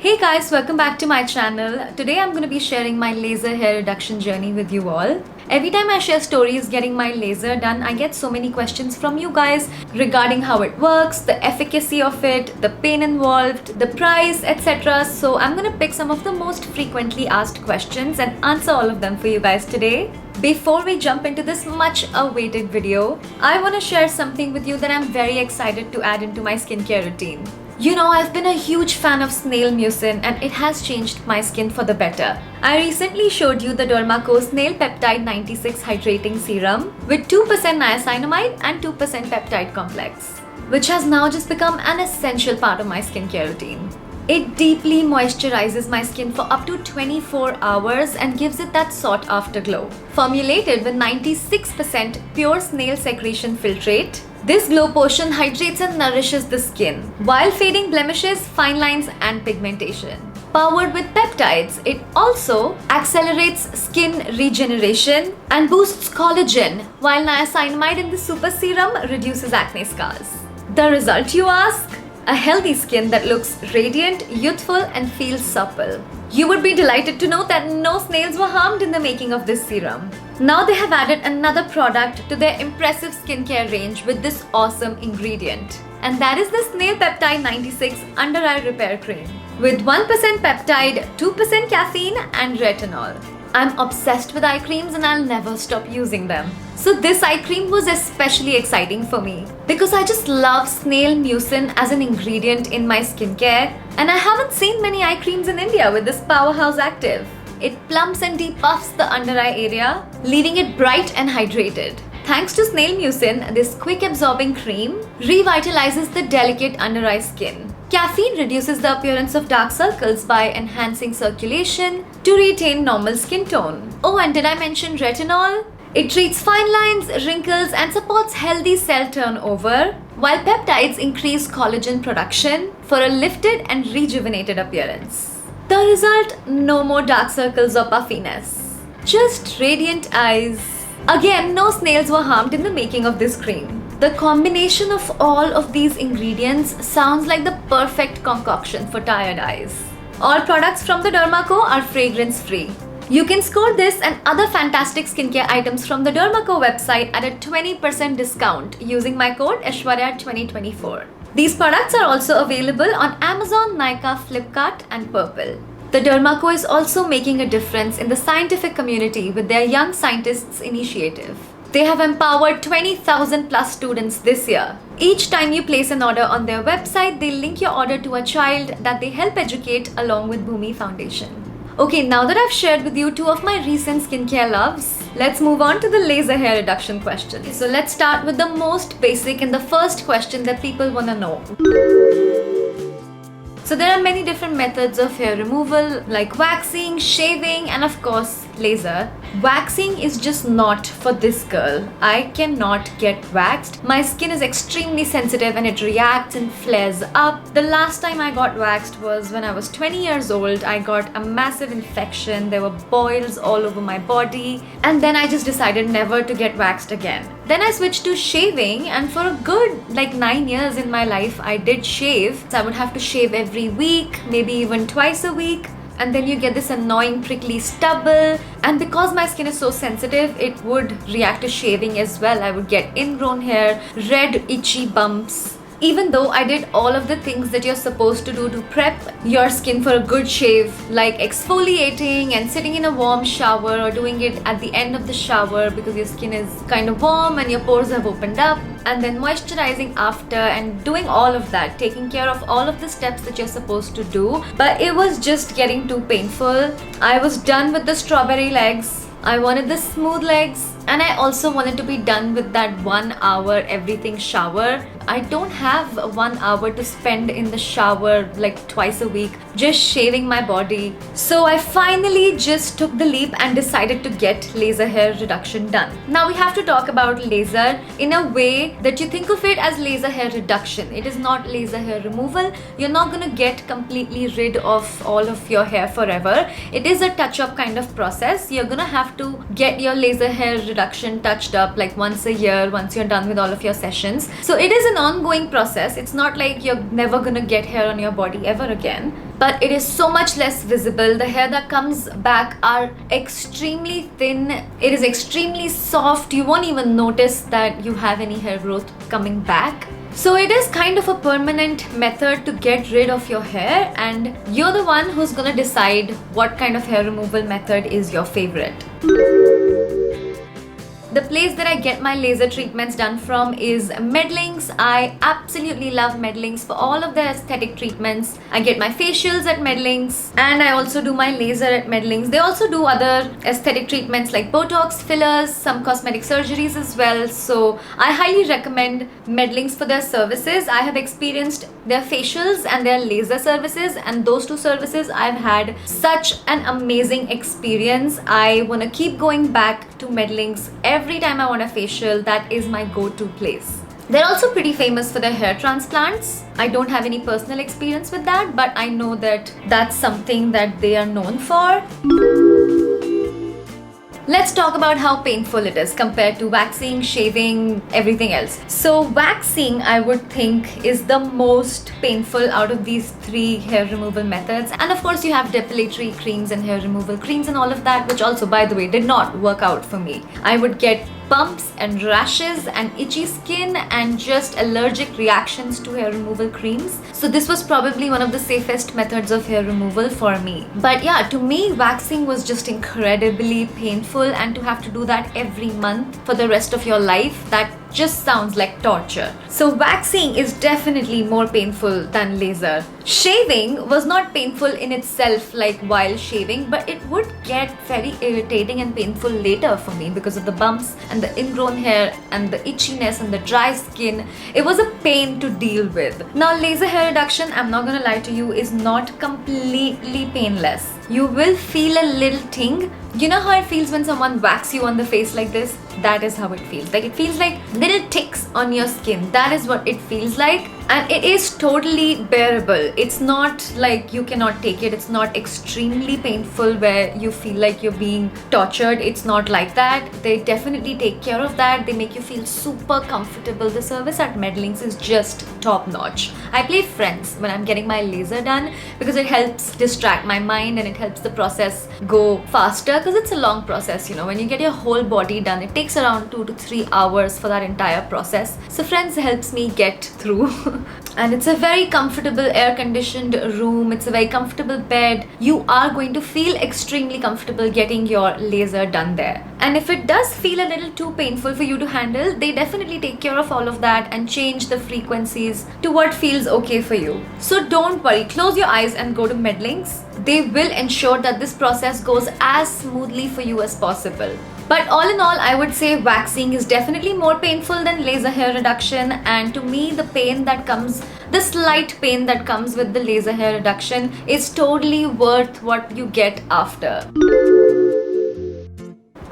Hey guys, welcome back to my channel. Today I'm going to be sharing my laser hair reduction journey with you all. Every time I share stories getting my laser done, I get so many questions from you guys regarding how it works, the efficacy of it, the pain involved, the price, etc. So I'm going to pick some of the most frequently asked questions and answer all of them for you guys today. Before we jump into this much awaited video, I want to share something with you that I'm very excited to add into my skincare routine. You know, I've been a huge fan of snail mucin and it has changed my skin for the better. I recently showed you the Dermaco Snail Peptide 96 Hydrating Serum with 2% niacinamide and 2% peptide complex, which has now just become an essential part of my skincare routine. It deeply moisturizes my skin for up to 24 hours and gives it that sought after glow. Formulated with 96% pure snail secretion filtrate, this glow potion hydrates and nourishes the skin while fading blemishes, fine lines and pigmentation. Powered with peptides, it also accelerates skin regeneration and boosts collagen, while niacinamide in the super serum reduces acne scars. The result, you ask? A healthy skin that looks radiant, youthful and feels supple. You would be delighted to know that no snails were harmed in the making of this serum. Now they have added another product to their impressive skincare range with this awesome ingredient. And that is the Snail Peptide 96 Under Eye Repair Cream with 1% peptide, 2% caffeine and retinol. I'm obsessed with eye creams and I'll never stop using them. So this eye cream was especially exciting for me because I just love snail mucin as an ingredient in my skincare, and I haven't seen many eye creams in India with this powerhouse active. It plumps and depuffs the under eye area, leaving it bright and hydrated. Thanks to snail mucin, this quick absorbing cream revitalizes the delicate under eye skin. Caffeine reduces the appearance of dark circles by enhancing circulation to retain normal skin tone. Oh, and did I mention retinol? It treats fine lines, wrinkles and supports healthy cell turnover, while peptides increase collagen production for a lifted and rejuvenated appearance. The result? No more dark circles or puffiness. Just radiant eyes. Again, no snails were harmed in the making of this cream. The combination of all of these ingredients sounds like the perfect concoction for tired eyes. All products from the Dermaco are fragrance-free. You can score this and other fantastic skincare items from the Dermaco website at a 20% discount using my code Aishwarya2024. These products are also available on Amazon, Nykaa, Flipkart and Purple. The Dermaco is also making a difference in the scientific community with their Young Scientists initiative. They have empowered 20,000 plus students this year. Each time you place an order on their website, they link your order to a child that they help educate along with Bhumi Foundation. Okay, now that I've shared with you two of my recent skincare loves, let's move on to the laser hair reduction question. So let's start with the most basic and the first question that people want to know. So there are many different methods of hair removal like waxing, shaving and of course laser. Waxing is just not for this girl. I cannot get waxed. My skin is extremely sensitive and it reacts and flares up. The last time I got waxed was when I was 20 years old. I got a massive infection. There were boils all over my body. And then I just decided never to get waxed again. Then I switched to shaving, and for a good 9 years in my life I did shave. So I would have to shave every week, maybe even twice a week. And then you get this annoying prickly stubble, and because my skin is so sensitive, it would react to shaving as well. I would get ingrown hair, red itchy bumps. Even though I did all of the things that you're supposed to do to prep your skin for a good shave, like exfoliating and sitting in a warm shower or doing it at the end of the shower because your skin is kind of warm and your pores have opened up, and then moisturizing after and doing all of that, taking care of all of the steps that you're supposed to do, but it was just getting too painful. I was done with the strawberry legs. I wanted the smooth legs, and I also wanted to be done with that 1 hour everything shower. I don't have 1 hour to spend in the shower twice a week just shaving my body. So I finally just took the leap and decided to get laser hair reduction done. Now we have to talk about laser in a way that you think of it as laser hair reduction. It is not laser hair removal. You're not gonna get completely rid of all of your hair forever. It is a touch-up kind of process. You're gonna have to get your laser hair reduction touched up like once a year, once you're done with all of your sessions. So it is an ongoing process. It's not like you're never gonna get hair on your body ever again, but it is so much less visible. The hair that comes back are extremely thin. It is extremely soft. You won't even notice that you have any hair growth coming back. So it is kind of a permanent method to get rid of your hair, and you're the one who's gonna decide what kind of hair removal method is your favorite. The place that I get my laser treatments done from is Medlinks. I absolutely love Medlinks for all of their aesthetic treatments. I get my facials at Medlinks, and I also do my laser at Medlinks. They also do other aesthetic treatments like Botox, fillers, some cosmetic surgeries as well. So I highly recommend Medlinks for their services. I have experienced their facials and their laser services, and those two services I've had such an amazing experience. I want to keep going back to Medlinks every time I want a facial. That is my go-to place. They're also pretty famous for their hair transplants. I don't have any personal experience with that, but I know that that's something that they are known for. Let's talk about how painful it is compared to waxing, shaving, everything else. So waxing, I would think, is the most painful out of these three hair removal methods. And of course you have depilatory creams and hair removal creams and all of that, which also, by the way, did not work out for me. I would get bumps and rashes and itchy skin and just allergic reactions to hair removal creams. So this was probably one of the safest methods of hair removal for me. But yeah, to me, waxing was just incredibly painful, and to have to do that every month for the rest of your life, that just sounds like torture. So waxing is definitely more painful than laser. Shaving was not painful in itself like while shaving, but it would get very irritating and painful later for me because of the bumps and the ingrown hair and the itchiness and the dry skin. It was a pain to deal with. Now laser hair reduction, I'm not gonna lie to you, is not completely painless. You will feel a little ting. You know how it feels when someone whacks you on the face like this? That is how it feels. Like it feels like little ticks on your skin. That is what it feels like. And it is totally bearable. It's not like you cannot take it. It's not extremely painful where you feel like you're being tortured. It's not like that. They definitely take care of that. They make you feel super comfortable. The service at Medlinks is just top notch. I play Friends when I'm getting my laser done because it helps distract my mind and it helps the process go faster, because it's a long process. You know, when you get your whole body done, it takes around 2 to 3 hours for that entire process. So Friends helps me get through. And it's a very comfortable air-conditioned room. It's a very comfortable bed. You are going to feel extremely comfortable getting your laser done there. And if it does feel a little too painful for you to handle, they definitely take care of all of that and change the frequencies to what feels okay for you. So don't worry, close your eyes and go to Medlinks. They will ensure that this process goes as smoothly for you as possible. But all in all, I would say waxing is definitely more painful than laser hair reduction, and to me the slight pain that comes with the laser hair reduction is totally worth what you get after.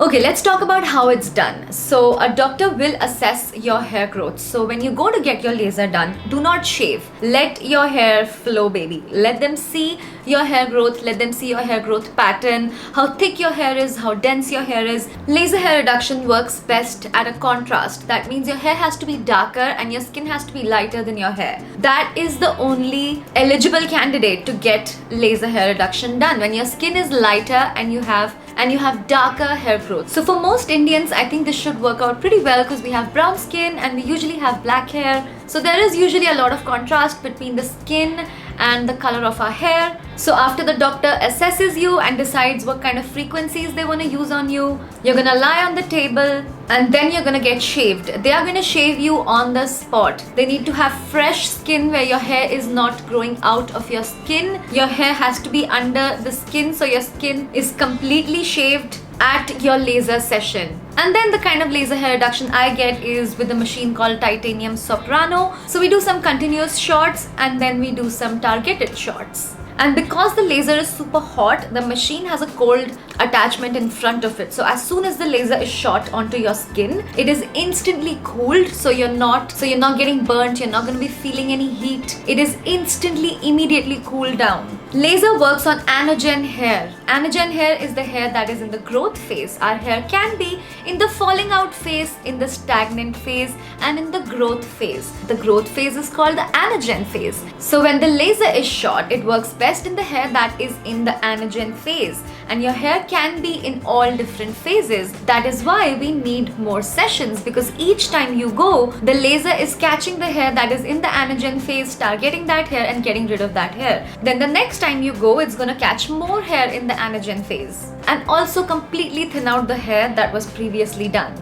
Okay, let's talk about how it's done. So a doctor will assess your hair growth. So when you go to get your laser done, do not shave. Let your hair flow, baby. Let them see your hair growth. Let them see your hair growth pattern, how thick your hair is, how dense your hair is. Laser hair reduction works best at a contrast. That means your hair has to be darker and your skin has to be lighter than your hair. That is the only eligible candidate to get laser hair reduction done, when your skin is lighter and you have darker hair growth. So for most Indians, I think this should work out pretty well because we have brown skin and we usually have black hair. So there is usually a lot of contrast between the skin and the color of our hair. So after the doctor assesses you and decides what kind of frequencies they want to use on you, you're gonna lie on the table and then you're gonna get shaved. They are gonna shave you on the spot. They need to have fresh skin where your hair is not growing out of your skin. Your hair has to be under the skin, so your skin is completely shaved at your laser session. And then the kind of laser hair reduction I get is with a machine called Titanium Soprano. So we do some continuous shots and then we do some targeted shots. And because the laser is super hot, the machine has a cold attachment in front of it. So as soon as the laser is shot onto your skin, it is instantly cooled. So you're not getting burnt. You're not going to be feeling any heat. It is instantly, immediately cooled down. Laser works on anagen hair. Anagen hair is the hair that is in the growth phase. Our hair can be in the falling out phase, in the stagnant phase, and in the growth phase. The growth phase is called the anagen phase. So when the laser is shot, it works best in the hair that is in the anagen phase. And your hair can be in all different phases. That is why we need more sessions, because each time you go, the laser is catching the hair that is in the anagen phase, targeting that hair and getting rid of that hair. Then the next time you go, it's gonna catch more hair in the anagen phase and also completely thin out the hair that was previously done.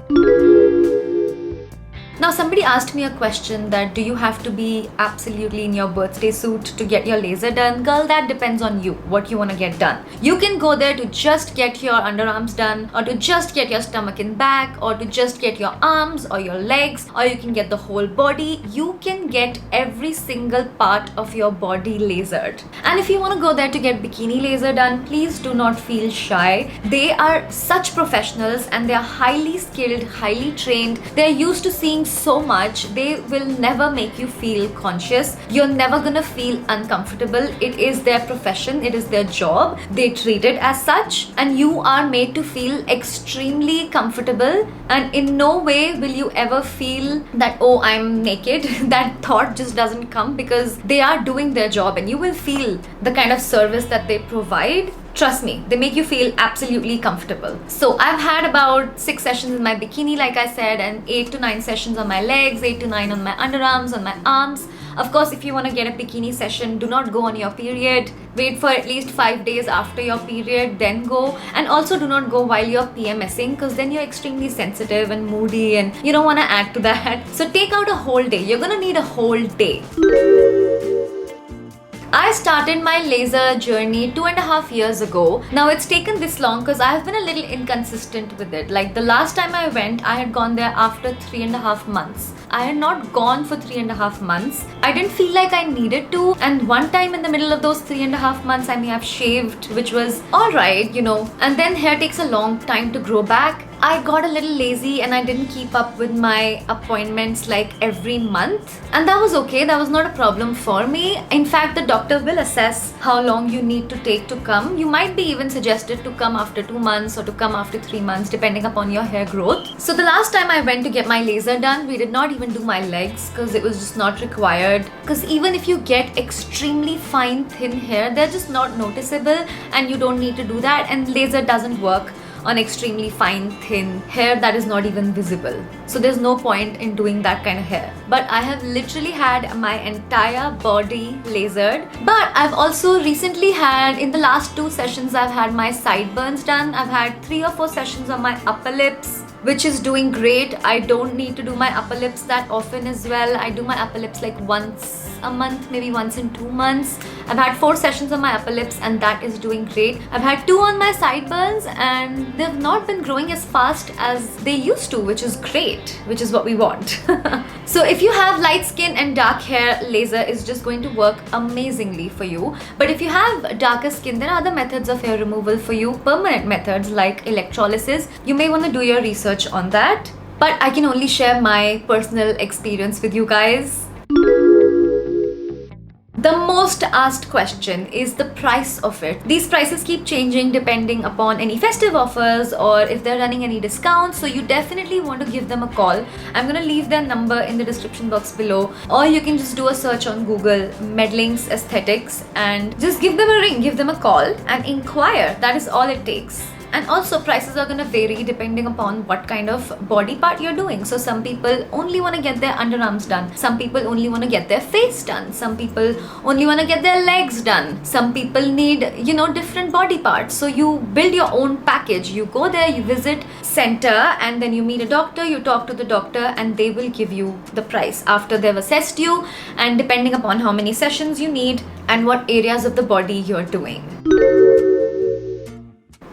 Now somebody asked me a question that do you have to be absolutely in your birthday suit to get your laser done? Girl, that depends on you, what you want to get done. You can go there to just get your underarms done, or to just get your stomach and back, or to just get your arms or your legs, or you can get the whole body. You can get every single part of your body lasered. And if you want to go there to get bikini laser done, please do not feel shy. They are such professionals and they are highly skilled, highly trained. They're used to seeing so much. They will never make you feel conscious. You're never gonna feel uncomfortable. It is their profession, it is their job. They treat it as such, and you are made to feel extremely comfortable, and in no way will you ever feel that, oh, I'm naked. That thought just doesn't come, because they are doing their job and you will feel the kind of service that they provide. Trust me, they make you feel absolutely comfortable. So I've had about 6 sessions in my bikini, like I said, and 8 to 9 sessions on my legs, 8 to 9 on my underarms, on my arms. Of course, if you want to get a bikini session, do not go on your period. Wait for at least 5 days after your period, then go. And also do not go while you're PMSing, because then you're extremely sensitive and moody and you don't want to add to that. So take out a whole day. You're gonna need a whole day. I started my laser journey 2.5 years ago. Now it's taken this long because I have been a little inconsistent with it. Like the last time I went, I had gone there after 3.5 months. I had not gone for 3.5 months. I didn't feel like I needed to. And one time in the middle of those 3.5 months, I may have shaved, which was alright, you know. And then hair takes a long time to grow back. I got a little lazy and I didn't keep up with my appointments like every month. And that was okay. That was not a problem for me. In fact, the doctor will assess how long you need to take to come. You might be even suggested to come after 2 months or to come after 3 months, depending upon your hair growth. So the last time I went to get my laser done, we did not even do my legs because it was just not required. Because even if you get extremely fine, thin hair, they're just not noticeable and you don't need to do that. And laser doesn't work on extremely fine, thin hair that is not even visible. So there's no point in doing that kind of hair. But I have literally had my entire body lasered. But I've also recently had, in the last 2 sessions, I've had my sideburns done. I've had 3 or 4 sessions on my upper lips, which is doing great. I don't need to do my upper lips that often as well. I do my upper lips like once a month, maybe once in 2 months. I've had 4 sessions on my upper lips and that is doing great. I've had 2 on my sideburns and they've not been growing as fast as they used to, which is great, which is what we want. So if you have light skin and dark hair, laser is just going to work amazingly for you. But if you have darker skin, there are other methods of hair removal for you, permanent methods like electrolysis. You may want to do your research on that. But I can only share my personal experience with you guys. The most asked question is the price of it. These prices keep changing depending upon any festive offers or if they're running any discounts, so you definitely want to give them a call. I'm gonna leave their number in the description box below, or you can just do a search on Google, Medlinks Aesthetics, and just give them a ring, give them a call and inquire. That is all it takes. And also prices are going to vary depending upon what kind of body part you're doing. So some people only want to get their underarms done. Some people only want to get their face done. Some people only want to get their legs done. Some people need, different body parts. So you build your own package. You go there, you visit center, and then you meet a doctor, you talk to the doctor, and they will give you the price after they've assessed you and depending upon how many sessions you need and what areas of the body you're doing.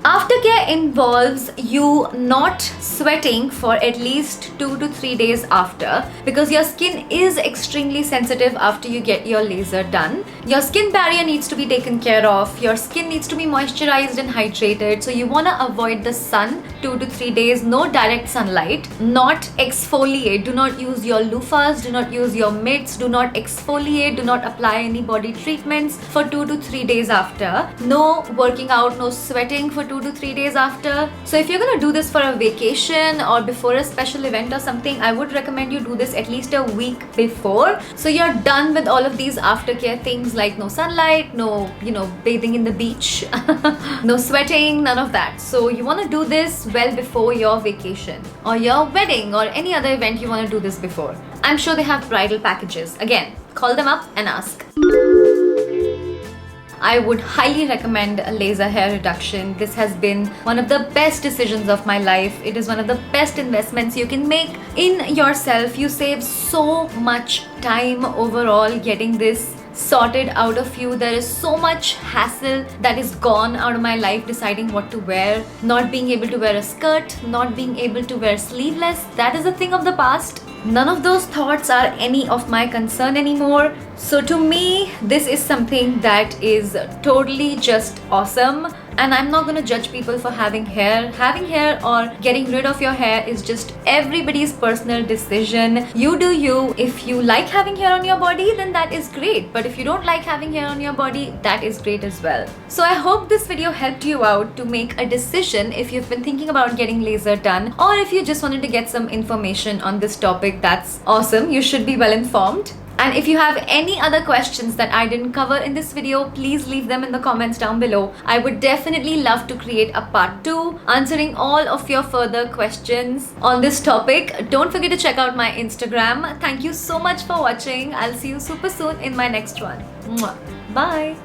Aftercare involves you not sweating for at least 2 to 3 days after, because your skin is extremely sensitive after you get your laser done. Your skin barrier needs to be taken care of. Your skin needs to be moisturized and hydrated. So you want to avoid the sun 2 to 3 days, no direct sunlight, not exfoliate, do not use your loofahs, do not use your mitts, do not exfoliate, do not apply any body treatments for 2 to 3 days after, no working out, no sweating for 2 to 3 days after. So if you're gonna do this for a vacation or before a special event or something, I would recommend you do this at least a week before, so you're done with all of these aftercare things like no sunlight, no bathing in the beach, no sweating, none of that. So you want to do this well before your vacation or your wedding or any other event you want to do this before. I'm sure they have bridal packages. Again, call them up and ask. I would highly recommend a laser hair reduction. This has been one of the best decisions of my life. It is one of the best investments you can make in yourself. You save so much time overall getting this sorted out of you. There is so much hassle that is gone out of my life deciding what to wear, not being able to wear a skirt, not being able to wear sleeveless. That is a thing of the past. None of those thoughts are any of my concern anymore. So to me, this is something that is totally just awesome. And I'm not gonna judge people for having hair. Having hair or getting rid of your hair is just everybody's personal decision. You do you. If you like having hair on your body, then that is great. But if you don't like having hair on your body, that is great as well. So I hope this video helped you out to make a decision if you've been thinking about getting laser done, or if you just wanted to get some information on this topic. That's awesome. You should be well informed. And if you have any other questions that I didn't cover in this video, please leave them in the comments down below. I would definitely love to create a part 2 answering all of your further questions on this topic. Don't forget to check out my Instagram. Thank you so much for watching. I'll see you super soon in my next one. Mwah. Bye.